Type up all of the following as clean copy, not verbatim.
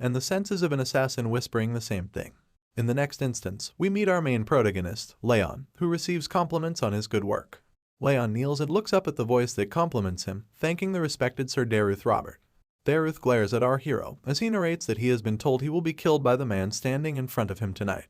and the senses of an assassin whispering the same thing. In the next instance, we meet our main protagonist, Leon, who receives compliments on his good work. Leon kneels and looks up at the voice that compliments him, thanking the respected Sir Daruth Robert. Daruth glares at our hero as he narrates that he has been told he will be killed by the man standing in front of him tonight.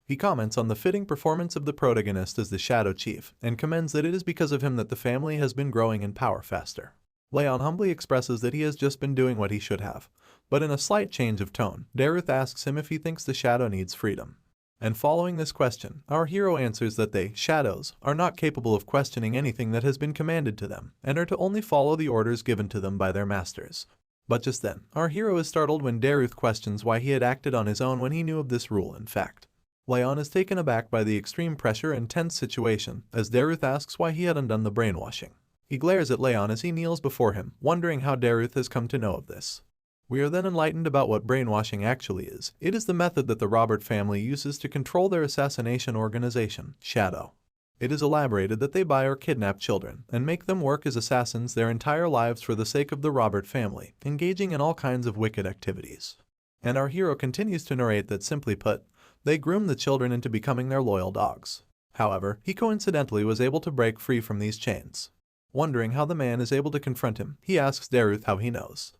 He comments on the fitting performance of the protagonist as the Shadow Chief and commends that it is because of him that the family has been growing in power faster. Leon humbly expresses that he has just been doing what he should have, but in a slight change of tone, Daruth asks him if he thinks the Shadow needs freedom. And following this question, our hero answers that they, Shadows, are not capable of questioning anything that has been commanded to them and are to only follow the orders given to them by their masters. But just then, our hero is startled when Daruth questions why he had acted on his own when he knew of this rule in fact. Leon is taken aback by the extreme pressure and tense situation as Daruth asks why he had undone the brainwashing. He glares at Leon as he kneels before him, wondering how Daruth has come to know of this. We are then enlightened about what brainwashing actually is. It is the method that the Robert family uses to control their assassination organization, Shadow. It is elaborated that they buy or kidnap children and make them work as assassins their entire lives for the sake of the Robert family, engaging in all kinds of wicked activities. And our hero continues to narrate that, simply put, they groom the children into becoming their loyal dogs. However, he coincidentally was able to break free from these chains. Wondering how the man is able to confront him, he asks Daruth how he knows.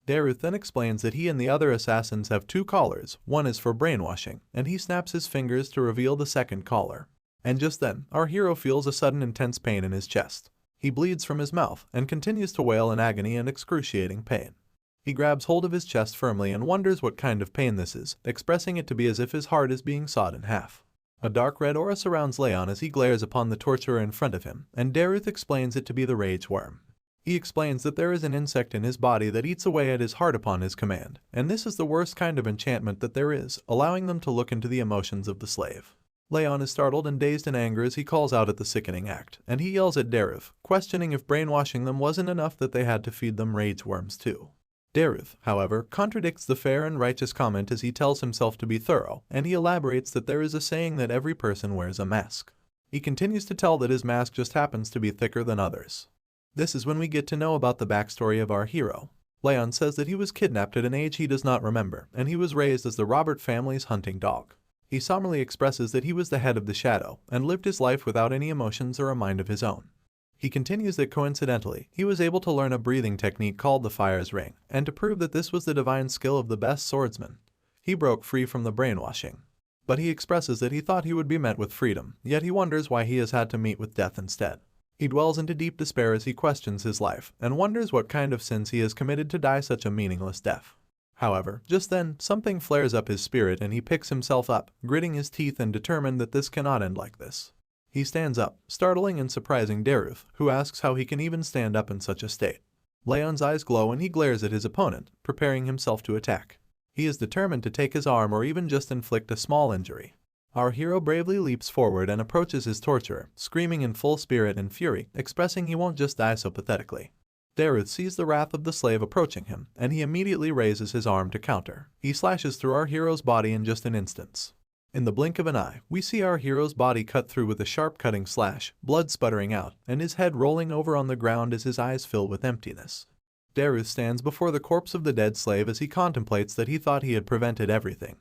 Daruth then explains that he and the other assassins have two collars, one is for brainwashing, and he snaps his fingers to reveal the second collar. And just then, our hero feels a sudden intense pain in his chest. He bleeds from his mouth and continues to wail in agony and excruciating pain. He grabs hold of his chest firmly and wonders what kind of pain this is, expressing it to be as if his heart is being sawed in half. A dark red aura surrounds Leon as he glares upon the torturer in front of him, and Daruth explains it to be the rage worm. He explains that there is an insect in his body that eats away at his heart upon his command, and this is the worst kind of enchantment that there is, allowing them to look into the emotions of the slave. Leon is startled and dazed in anger as he calls out at the sickening act, and he yells at Daruth, questioning if brainwashing them wasn't enough that they had to feed them rage worms too. Daruth, however, contradicts the fair and righteous comment as he tells himself to be thorough, and he elaborates that there is a saying that every person wears a mask. He continues to tell that his mask just happens to be thicker than others. This is when we get to know about the backstory of our hero. Leon says that he was kidnapped at an age he does not remember, and he was raised as the Robert family's hunting dog. He solemnly expresses that he was the head of the Shadow, and lived his life without any emotions or a mind of his own. He continues that coincidentally, he was able to learn a breathing technique called the Fire's Ring, and to prove that this was the divine skill of the best swordsman, he broke free from the brainwashing. But he expresses that he thought he would be met with freedom, yet he wonders why he has had to meet with death instead. He dwells into deep despair as he questions his life, and wonders what kind of sins he has committed to die such a meaningless death. However, just then, something flares up his spirit and he picks himself up, gritting his teeth and determined that this cannot end like this. He stands up, startling and surprising Daruth, who asks how he can even stand up in such a state. Leon's eyes glow and he glares at his opponent, preparing himself to attack. He is determined to take his arm or even just inflict a small injury. Our hero bravely leaps forward and approaches his torturer, screaming in full spirit and fury, expressing he won't just die so pathetically. Daruth sees the wrath of the slave approaching him, and he immediately raises his arm to counter. He slashes through our hero's body in just an instant. In the blink of an eye, we see our hero's body cut through with a sharp cutting slash, blood sputtering out, and his head rolling over on the ground as his eyes fill with emptiness. Daruth stands before the corpse of the dead slave as he contemplates that he thought he had prevented everything.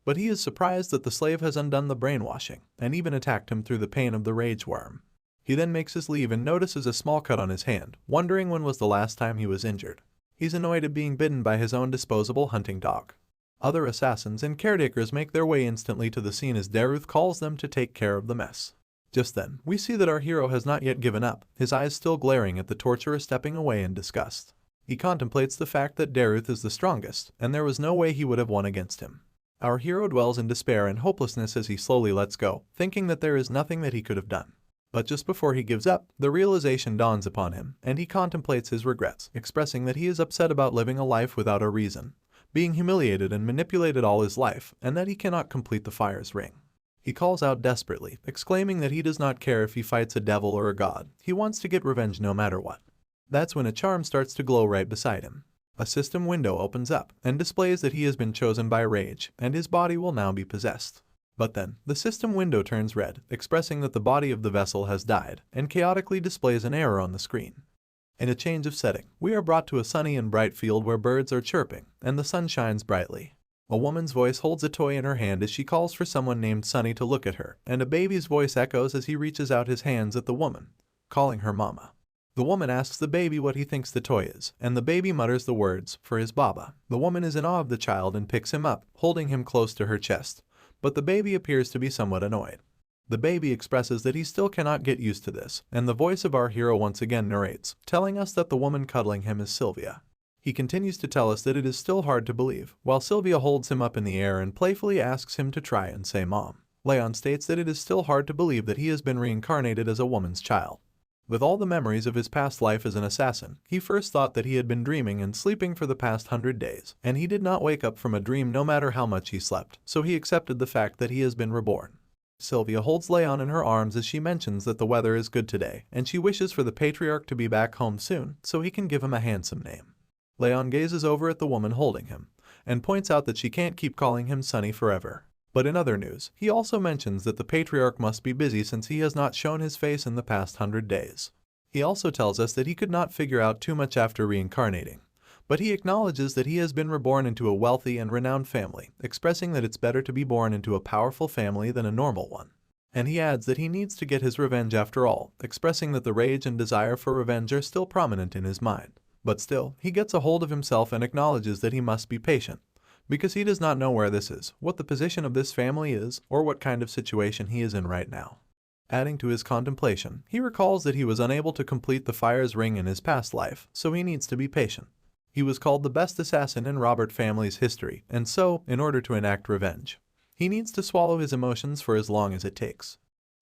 But he is surprised that the slave has undone the brainwashing, and even attacked him through the pain of the rage worm. He then makes his leave and notices a small cut on his hand, wondering when was the last time he was injured. He's annoyed at being bitten by his own disposable hunting dog. Other assassins and caretakers make their way instantly to the scene as Daruth calls them to take care of the mess. Just then, we see that our hero has not yet given up, his eyes still glaring at the torturer stepping away in disgust. He contemplates the fact that Daruth is the strongest, and there was no way he would have won against him. Our hero dwells in despair and hopelessness as he slowly lets go, thinking that there is nothing that he could have done. But just before he gives up, the realization dawns upon him, and he contemplates his regrets, expressing that he is upset about living a life without a reason, being humiliated and manipulated all his life, and that he cannot complete the Fire's Ring. He calls out desperately, exclaiming that he does not care if he fights a devil or a god, he wants to get revenge no matter what. That's when a charm starts to glow right beside him. A system window opens up, and displays that he has been chosen by rage, and his body will now be possessed. But then, the system window turns red, expressing that the body of the vessel has died, and chaotically displays an error on the screen. In a change of setting, we are brought to a sunny and bright field where birds are chirping, and the sun shines brightly. A woman's voice holds a toy in her hand as she calls for someone named Sunny to look at her, and a baby's voice echoes as he reaches out his hands at the woman, calling her mama. The woman asks the baby what he thinks the toy is, and the baby mutters the words for his baba. The woman is in awe of the child and picks him up, holding him close to her chest, but the baby appears to be somewhat annoyed. The baby expresses that he still cannot get used to this, and the voice of our hero once again narrates, telling us that the woman cuddling him is Sylvia. He continues to tell us that it is still hard to believe, while Sylvia holds him up in the air and playfully asks him to try and say mom. Leon states that it is still hard to believe that he has been reincarnated as a woman's child. With all the memories of his past life as an assassin, he first thought that he had been dreaming and sleeping for the past 100 days, and he did not wake up from a dream no matter how much he slept, so he accepted the fact that he has been reborn. Sylvia holds Leon in her arms as she mentions that the weather is good today, and she wishes for the patriarch to be back home soon so he can give him a handsome name. Leon gazes over at the woman holding him, and points out that she can't keep calling him Sonny forever. But in other news, he also mentions that the patriarch must be busy since he has not shown his face in the past 100 days. He also tells us that he could not figure out too much after reincarnating, but he acknowledges that he has been reborn into a wealthy and renowned family, expressing that it's better to be born into a powerful family than a normal one. And he adds that he needs to get his revenge after all, expressing that the rage and desire for revenge are still prominent in his mind. But still, he gets a hold of himself and acknowledges that he must be patient, because he does not know where this is, what the position of this family is, or what kind of situation he is in right now. Adding to his contemplation, he recalls that he was unable to complete the fire's ring in his past life, so he needs to be patient. He was called the best assassin in Robert family's history, and so, in order to enact revenge, he needs to swallow his emotions for as long as it takes.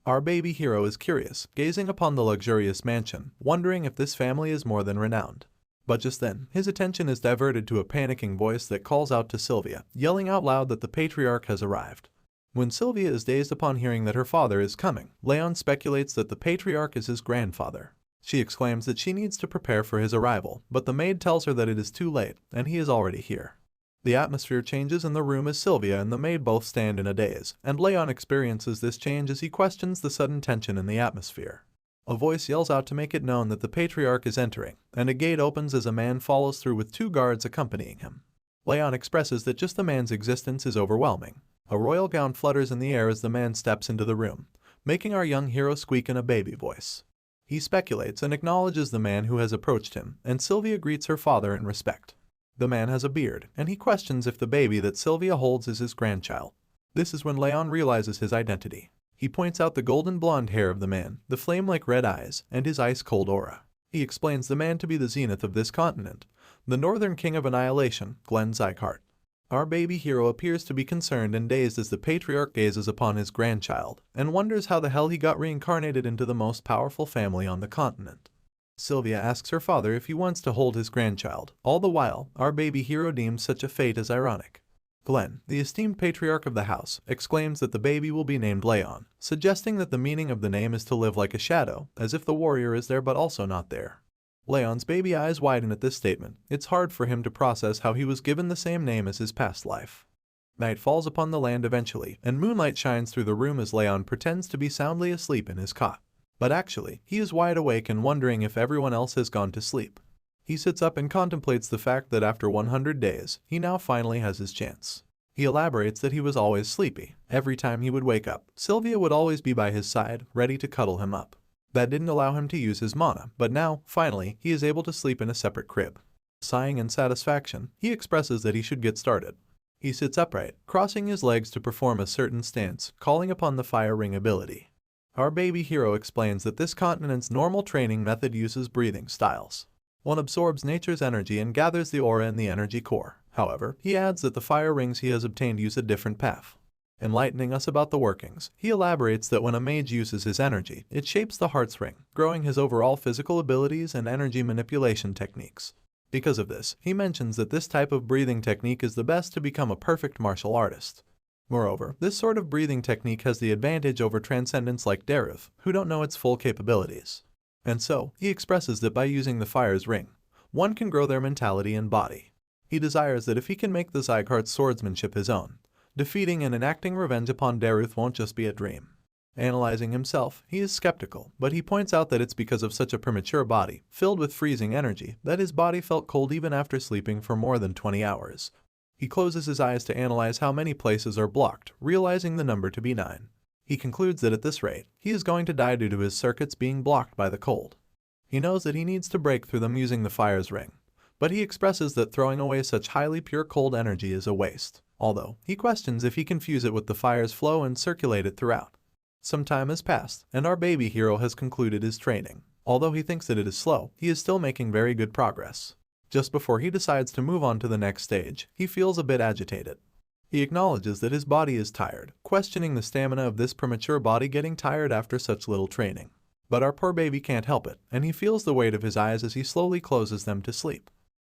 Our baby hero is curious, gazing upon the luxurious mansion, wondering if this family is more than renowned. But just then, his attention is diverted to a panicking voice that calls out to Sylvia, yelling out loud that the patriarch has arrived. When Sylvia is dazed upon hearing that her father is coming, Leon speculates that the patriarch is his grandfather. She exclaims that she needs to prepare for his arrival, but the maid tells her that it is too late, and he is already here. The atmosphere changes in the room as Sylvia and the maid both stand in a daze, and Leon experiences this change as he questions the sudden tension in the atmosphere. A voice yells out to make it known that the patriarch is entering, and a gate opens as a man follows through with 2 guards accompanying him. Leon expresses that just the man's existence is overwhelming. A royal gown flutters in the air as the man steps into the room, making our young hero squeak in a baby voice. He speculates and acknowledges the man who has approached him, and Sylvia greets her father in respect. The man has a beard, and he questions if the baby that Sylvia holds is his grandchild. This is when Leon realizes his identity. He points out the golden blonde hair of the man, the flame-like red eyes, and his ice-cold aura. He explains the man to be the zenith of this continent, the northern king of annihilation, Glenn Zychart. Our baby hero appears to be concerned and dazed as the patriarch gazes upon his grandchild, and wonders how the hell he got reincarnated into the most powerful family on the continent. Sylvia asks her father if he wants to hold his grandchild. All the while, our baby hero deems such a fate as ironic. Glenn, the esteemed patriarch of the house, exclaims that the baby will be named Leon, suggesting that the meaning of the name is to live like a shadow, as if the warrior is there but also not there. Leon's baby eyes widen at this statement. It's hard for him to process how he was given the same name as his past life. Night falls upon the land eventually, and moonlight shines through the room as Leon pretends to be soundly asleep in his cot. But actually, he is wide awake and wondering if everyone else has gone to sleep. He sits up and contemplates the fact that after 100 days, he now finally has his chance. He elaborates that he was always sleepy. Every time he would wake up, Sylvia would always be by his side, ready to cuddle him up. That didn't allow him to use his mana, but now, finally, he is able to sleep in a separate crib. Sighing in satisfaction, he expresses that he should get started. He sits upright, crossing his legs to perform a certain stance, calling upon the fire ring ability. Our baby hero explains that this continent's normal training method uses breathing styles. One absorbs nature's energy and gathers the aura in the energy core. However, he adds that the fire rings he has obtained use a different path. Enlightening us about the workings, he elaborates that when a mage uses his energy, it shapes the heart's ring, growing his overall physical abilities and energy manipulation techniques. Because of this, he mentions that this type of breathing technique is the best to become a perfect martial artist. Moreover, this sort of breathing technique has the advantage over transcendents like Dareth, who don't know its full capabilities. And so, he expresses that by using the fire's ring, one can grow their mentality and body. He desires that if he can make the Zychart's swordsmanship his own, defeating and enacting revenge upon Dareth won't just be a dream. Analyzing himself, he is skeptical, but he points out that it's because of such a premature body, filled with freezing energy, that his body felt cold even after sleeping for more than 20 hours. He closes his eyes to analyze how many places are blocked, realizing the number to be 9. He concludes that at this rate, he is going to die due to his circuits being blocked by the cold. He knows that he needs to break through them using the fire's ring, but he expresses that throwing away such highly pure cold energy is a waste, although he questions if he can fuse it with the fire's flow and circulate it throughout. Some time has passed, and our baby hero has concluded his training. Although he thinks that it is slow, he is still making very good progress. Just before he decides to move on to the next stage, he feels a bit agitated. He acknowledges that his body is tired, questioning the stamina of this premature body getting tired after such little training. But our poor baby can't help it, and he feels the weight of his eyes as he slowly closes them to sleep.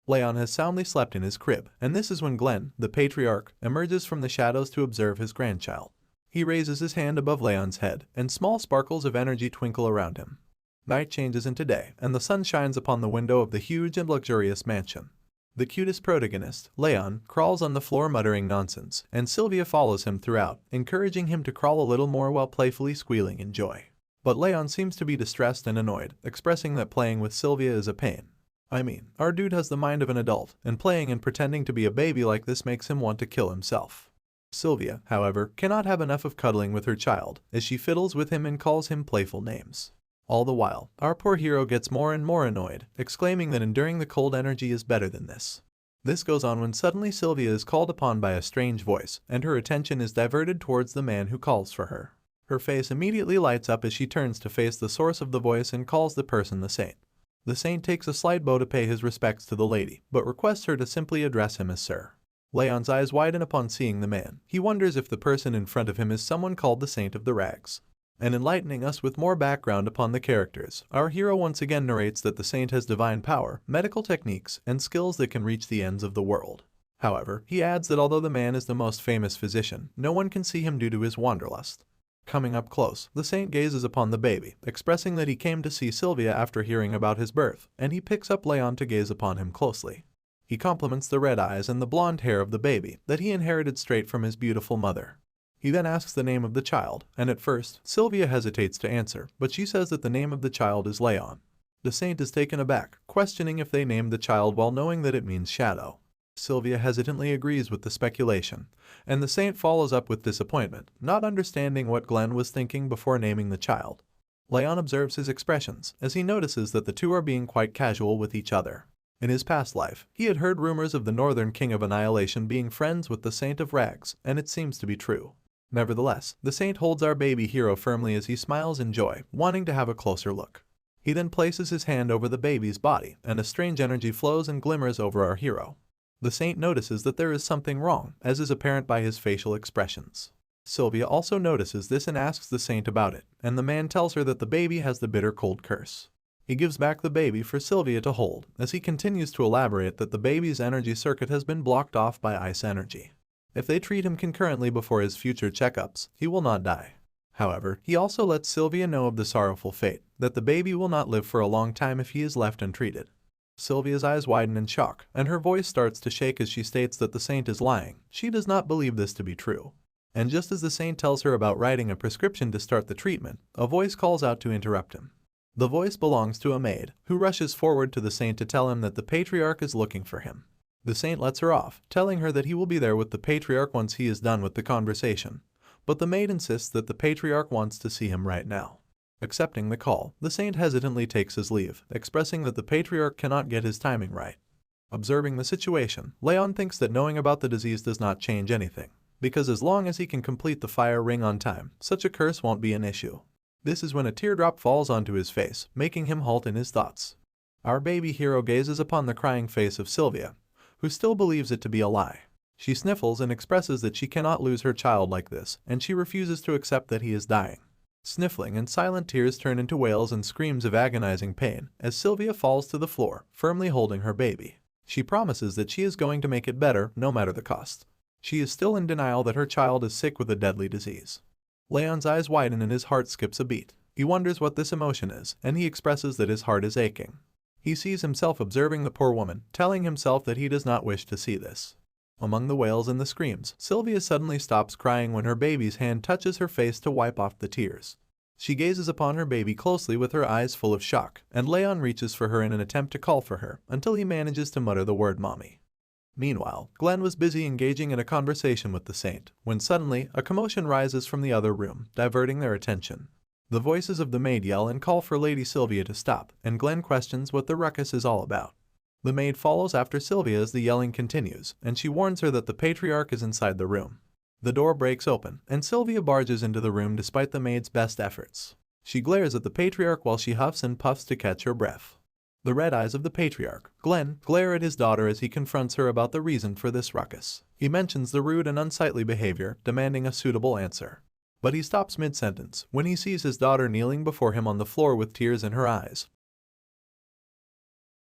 Leon has soundly slept in his crib, and this is when Glenn, the patriarch, emerges from the shadows to observe his grandchild. He raises his hand above Leon's head, and small sparkles of energy twinkle around him. Night changes into day, and the sun shines upon the window of the huge and luxurious mansion. The cutest protagonist, Leon, crawls on the floor muttering nonsense, and Sylvia follows him throughout, encouraging him to crawl a little more while playfully squealing in joy. But Leon seems to be distressed and annoyed, expressing that playing with Sylvia is a pain. I mean, our dude has the mind of an adult, and playing and pretending to be a baby like this makes him want to kill himself. Sylvia, however, cannot have enough of cuddling with her child, as she fiddles with him and calls him playful names. All the while, our poor hero gets more and more annoyed, exclaiming that enduring the cold energy is better than this. This goes on when suddenly Sylvia is called upon by a strange voice, and her attention is diverted towards the man who calls for her. Her face immediately lights up as she turns to face the source of the voice and calls the person the saint. The saint takes a slight bow to pay his respects to the lady, but requests her to simply address him as sir. Leon's eyes widen upon seeing the man. He wonders if the person in front of him is someone called the Saint of the Rags. And enlightening us with more background upon the characters, our hero once again narrates that the saint has divine power, medical techniques, and skills that can reach the ends of the world. However, he adds that although the man is the most famous physician, no one can see him due to his wanderlust. Coming up close, the saint gazes upon the baby, expressing that he came to see Sylvia after hearing about his birth, and he picks up Leon to gaze upon him closely. He compliments the red eyes and the blonde hair of the baby that he inherited straight from his beautiful mother. He then asks the name of the child, and at first, Sylvia hesitates to answer, but she says that the name of the child is Leon. The saint is taken aback, questioning if they named the child while knowing that it means shadow. Sylvia hesitantly agrees with the speculation, and the saint follows up with disappointment, not understanding what Glenn was thinking before naming the child. Leon observes his expressions, as he notices that the two are being quite casual with each other. In his past life, he had heard rumors of the Northern King of Annihilation being friends with the Saint of Rags, and it seems to be true. Nevertheless, the saint holds our baby hero firmly as he smiles in joy, wanting to have a closer look. He then places his hand over the baby's body, and a strange energy flows and glimmers over our hero. The saint notices that there is something wrong, as is apparent by his facial expressions. Sylvia also notices this and asks the saint about it, and the man tells her that the baby has the bitter cold curse. He gives back the baby for Sylvia to hold, as he continues to elaborate that the baby's energy circuit has been blocked off by ice energy. If they treat him concurrently before his future checkups, he will not die. However, he also lets Sylvia know of the sorrowful fate, that the baby will not live for a long time if he is left untreated. Sylvia's eyes widen in shock, and her voice starts to shake as she states that the saint is lying. She does not believe this to be true. And just as the saint tells her about writing a prescription to start the treatment, a voice calls out to interrupt him. The voice belongs to a maid, who rushes forward to the saint to tell him that the patriarch is looking for him. The saint lets her off, telling her that he will be there with the patriarch once he is done with the conversation. But the maid insists that the patriarch wants to see him right now. Accepting the call, the saint hesitantly takes his leave, expressing that the patriarch cannot get his timing right. Observing the situation, Leon thinks that knowing about the disease does not change anything, because as long as he can complete the fire ring on time, such a curse won't be an issue. This is when a teardrop falls onto his face, making him halt in his thoughts. Our baby hero gazes upon the crying face of Sylvia, who still believes it to be a lie. She sniffles and expresses that she cannot lose her child like this, and she refuses to accept that he is dying. Sniffling and silent tears turn into wails and screams of agonizing pain as Sylvia falls to the floor, firmly holding her baby. She promises that she is going to make it better, no matter the cost. She is still in denial that her child is sick with a deadly disease. Leon's eyes widen and his heart skips a beat. He wonders what this emotion is, and he expresses that his heart is aching. He sees himself observing the poor woman, telling himself that he does not wish to see this. Among the wails and the screams, Sylvia suddenly stops crying when her baby's hand touches her face to wipe off the tears. She gazes upon her baby closely with her eyes full of shock, and Leon reaches for her in an attempt to call for her, until he manages to mutter the word mommy. Meanwhile, Glenn was busy engaging in a conversation with the saint, when suddenly, a commotion rises from the other room, diverting their attention. The voices of the maid yell and call for Lady Sylvia to stop, and Glenn questions what the ruckus is all about. The maid follows after Sylvia as the yelling continues, and she warns her that the patriarch is inside the room. The door breaks open, and Sylvia barges into the room despite the maid's best efforts. She glares at the patriarch while she huffs and puffs to catch her breath. The red eyes of the patriarch, Glenn, glare at his daughter as he confronts her about the reason for this ruckus. He mentions the rude and unsightly behavior, demanding a suitable answer. But he stops mid-sentence when he sees his daughter kneeling before him on the floor with tears in her eyes.